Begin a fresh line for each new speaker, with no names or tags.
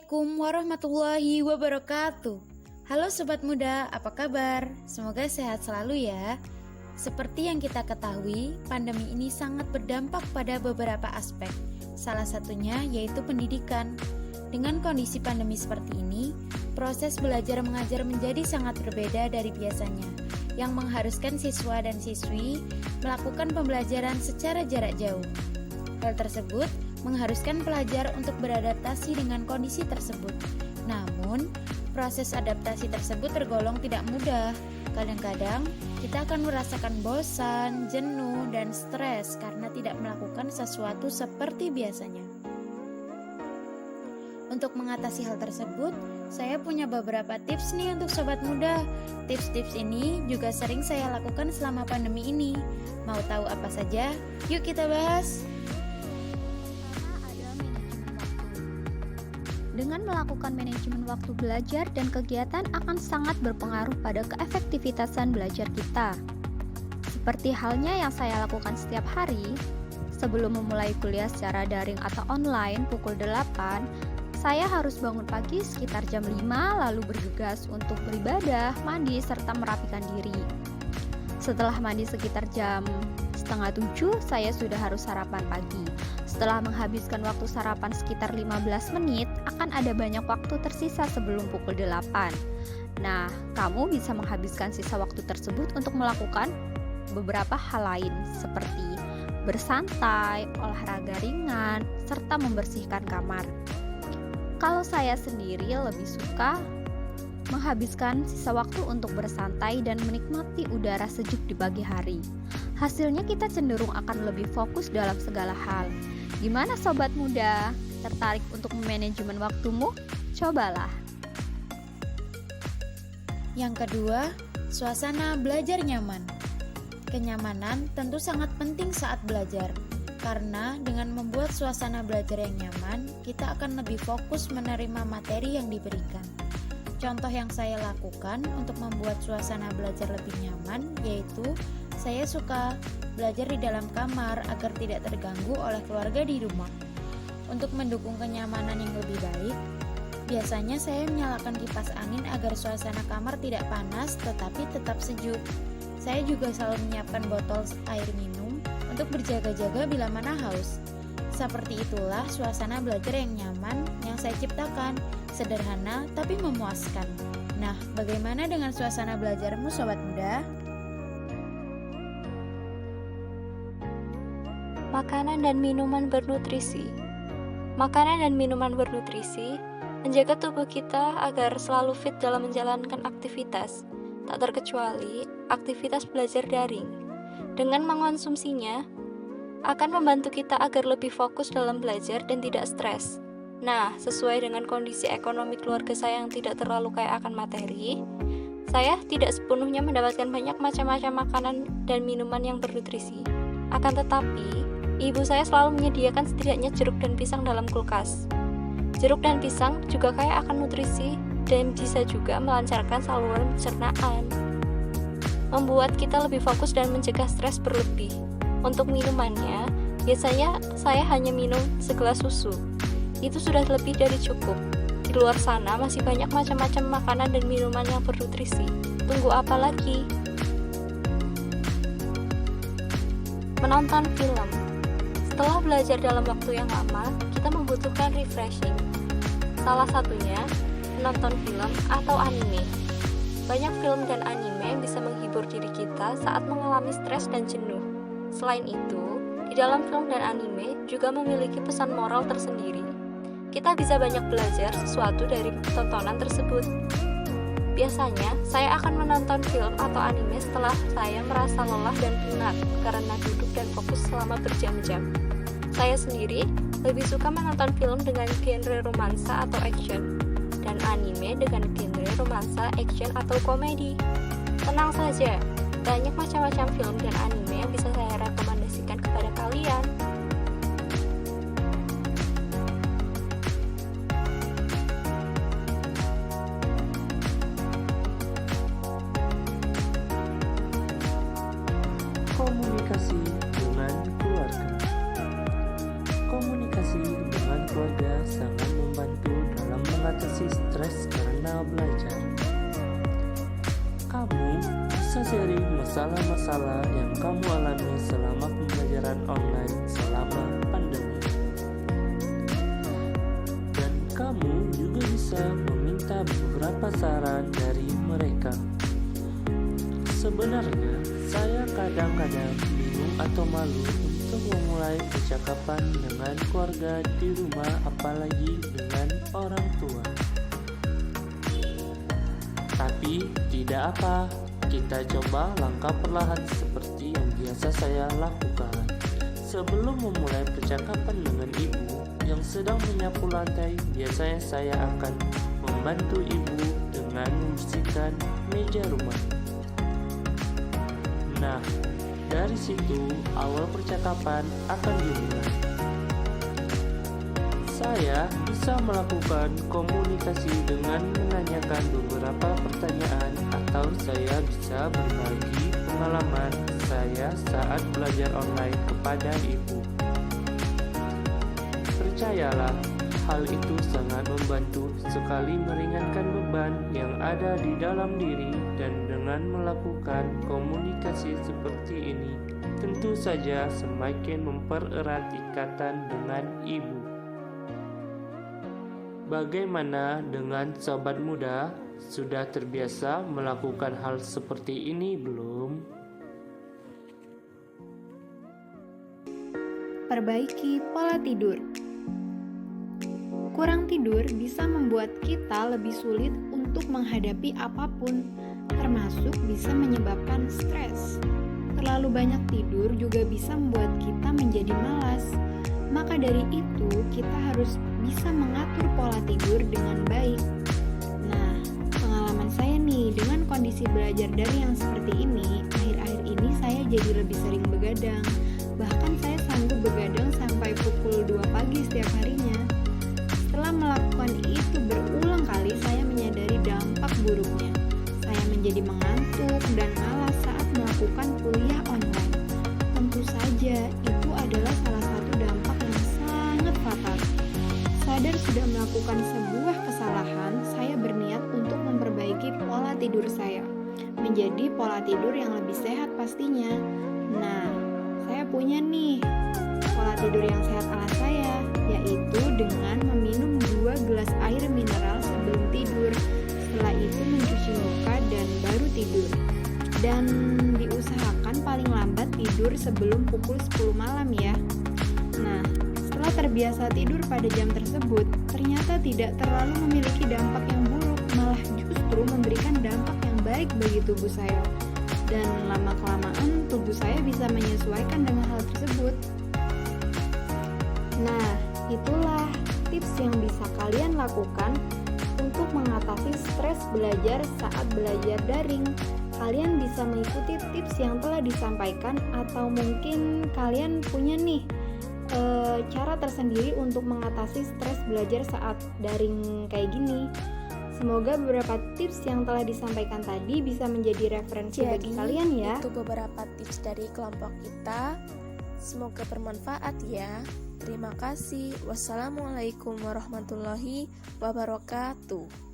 Assalamualaikum warahmatullahi wabarakatuh. Halo Sobat Muda, apa kabar? Semoga sehat selalu ya. Seperti yang kita ketahui, pandemi ini sangat berdampak pada beberapa aspek. Salah satunya yaitu pendidikan. Dengan kondisi pandemi seperti ini, proses belajar mengajar menjadi sangat berbeda dari biasanya, yang mengharuskan siswa dan siswi melakukan pembelajaran secara jarak jauh. Hal tersebut mengharuskan pelajar untuk beradaptasi dengan kondisi tersebut. Namun, proses adaptasi tersebut tergolong tidak mudah. Kadang-kadang, kita akan merasakan bosan, jenuh, dan stres karena tidak melakukan sesuatu seperti biasanya. Untuk mengatasi hal tersebut, saya punya beberapa tips nih untuk Sobat Muda. Tips-tips ini juga sering saya lakukan selama pandemi ini. Mau tahu apa saja? Yuk kita bahas!
Dengan melakukan manajemen waktu belajar dan kegiatan akan sangat berpengaruh pada keefektivitasan belajar kita. Seperti halnya yang saya lakukan setiap hari, sebelum memulai kuliah secara daring atau online pukul 8, saya harus bangun pagi sekitar jam 5 lalu bergegas untuk beribadah, mandi, serta merapikan diri. Setelah mandi sekitar jam 6:30, saya sudah harus sarapan pagi. Setelah menghabiskan waktu sarapan sekitar 15 menit, akan ada banyak waktu tersisa sebelum pukul 8. Nah, kamu bisa menghabiskan sisa waktu tersebut untuk melakukan beberapa hal lain seperti bersantai, olahraga ringan, serta membersihkan kamar. Kalau saya sendiri lebih suka menghabiskan sisa waktu untuk bersantai dan menikmati udara sejuk di pagi hari. Hasilnya kita cenderung akan lebih fokus dalam segala hal. Gimana Sobat Muda? Tertarik untuk memanajemen waktumu? Cobalah.
Yang kedua, suasana belajar nyaman. Kenyamanan tentu sangat penting saat belajar, karena dengan membuat suasana belajar yang nyaman, kita akan lebih fokus menerima materi yang diberikan. Contoh yang saya lakukan untuk membuat suasana belajar lebih nyaman yaitu saya suka belajar di dalam kamar agar tidak terganggu oleh keluarga di rumah. Untuk mendukung kenyamanan yang lebih baik, biasanya saya menyalakan kipas angin agar suasana kamar tidak panas tetapi tetap sejuk. Saya juga selalu menyiapkan botol air minum untuk berjaga-jaga bila mana haus. Seperti itulah suasana belajar yang nyaman yang saya ciptakan, sederhana tapi memuaskan. Nah, bagaimana dengan suasana belajarmu Sobat Muda?
Makanan dan minuman bernutrisi. Makanan dan minuman bernutrisi menjaga tubuh kita agar selalu fit dalam menjalankan aktivitas, tak terkecuali aktivitas belajar daring. Dengan mengonsumsinya, akan membantu kita agar lebih fokus dalam belajar dan tidak stres. Nah, sesuai dengan kondisi ekonomi keluarga saya yang tidak terlalu kaya akan materi, saya tidak sepenuhnya mendapatkan banyak macam-macam makanan dan minuman yang bernutrisi. Akan tetapi, ibu saya selalu menyediakan setidaknya jeruk dan pisang dalam kulkas. Jeruk dan pisang juga kaya akan nutrisi dan bisa juga melancarkan saluran pencernaan, membuat kita lebih fokus dan mencegah stres berlebih. Untuk minumannya, biasanya saya hanya minum segelas susu. Itu sudah lebih dari cukup. Di luar sana masih banyak macam-macam makanan dan minuman yang bernutrisi. Tunggu apa lagi? Menonton film. Setelah belajar dalam waktu yang lama, kita membutuhkan refreshing. Salah satunya, menonton film atau anime. Banyak film dan anime bisa menghibur diri kita saat mengalami stres dan jenuh. Selain itu, di dalam film dan anime juga memiliki pesan moral tersendiri. Kita bisa banyak belajar sesuatu dari tontonan tersebut. Biasanya, saya akan menonton film atau anime setelah saya merasa lelah dan penat karena duduk dan fokus selama berjam-jam. Saya sendiri lebih suka menonton film dengan genre romansa atau action, dan anime dengan genre romansa, action, atau komedi. Tenang saja, banyak macam-macam film dan anime yang bisa saya rekomendasikan kepada kalian.
Komunikasi dengan keluarga. Komunikasi dengan keluarga sangat membantu dalam mengatasi stres karena belajar. Kamu bisa sharing masalah-masalah yang kamu alami selama pembelajaran online selama pandemi. Dan kamu juga bisa meminta beberapa saran dari mereka. Sebenarnya, saya kadang-kadang bingung atau malu untuk memulai percakapan dengan keluarga di rumah, apalagi dengan orang tua. Tapi tidak apa, kita coba langkah perlahan seperti yang biasa saya lakukan. Sebelum memulai percakapan dengan ibu yang sedang menyapu lantai, biasanya saya akan membantu ibu dengan membersihkan meja rumah. Nah, dari situ awal percakapan akan dimulai. Saya bisa melakukan komunikasi dengan menanyakan beberapa pertanyaan, atau saya bisa berbagi pengalaman saya saat belajar online kepada ibu. Percayalah, hal itu sangat membantu sekali meringankan beban yang ada di dalam diri, dan dengan melakukan komunikasi seperti ini, tentu saja semakin mempererat ikatan dengan ibu. Bagaimana dengan sobat muda? Sudah terbiasa melakukan hal seperti ini belum?
Perbaiki pola tidur. Kurang tidur bisa membuat kita lebih sulit untuk menghadapi apapun, termasuk bisa menyebabkan stres. Terlalu banyak tidur juga bisa membuat kita menjadi malas. Maka dari itu, kita harus bisa mengatur pola tidur dengan baik. Nah, pengalaman saya nih, dengan kondisi belajar daring yang seperti ini, akhir-akhir ini saya jadi lebih sering begadang. Bahkan saya sanggup begadang sampai pukul 2 pagi setiap harinya. Setelah melakukan itu berulang kali, saya menyadari dampak buruknya. Saya menjadi mengantuk dan malas saat melakukan kuliah online. Tentu saja, itu adalah salah satu dampak yang sangat fatal. Sadar sudah melakukan sebuah kesalahan, saya berniat untuk memperbaiki pola tidur saya, menjadi pola tidur yang lebih sehat pastinya. Nah, saya punya nih pola tidur yang sehat ala saya, yaitu dengan meminum 2 gelas air mineral sebelum tidur. Setelah itu mencuci muka dan baru tidur. Dan diusahakan paling lambat tidur sebelum pukul 10 malam ya. Nah, setelah terbiasa tidur pada jam tersebut, ternyata tidak terlalu memiliki dampak yang buruk, malah justru memberikan dampak yang baik bagi tubuh saya. Dan lama-kelamaan tubuh saya bisa menyesuaikan dengan hal tersebut. Nah, itulah tips yang bisa kalian lakukan untuk mengatasi stres belajar saat belajar daring. Kalian bisa mengikuti tips yang telah disampaikan, atau mungkin kalian punya nih cara tersendiri untuk mengatasi stres belajar saat daring kayak gini. Semoga beberapa tips yang telah disampaikan tadi bisa menjadi referensi bagi kalian ya.
Itu beberapa tips dari kelompok kita. Semoga bermanfaat ya. Terima kasih. Wassalamualaikum warahmatullahi wabarakatuh.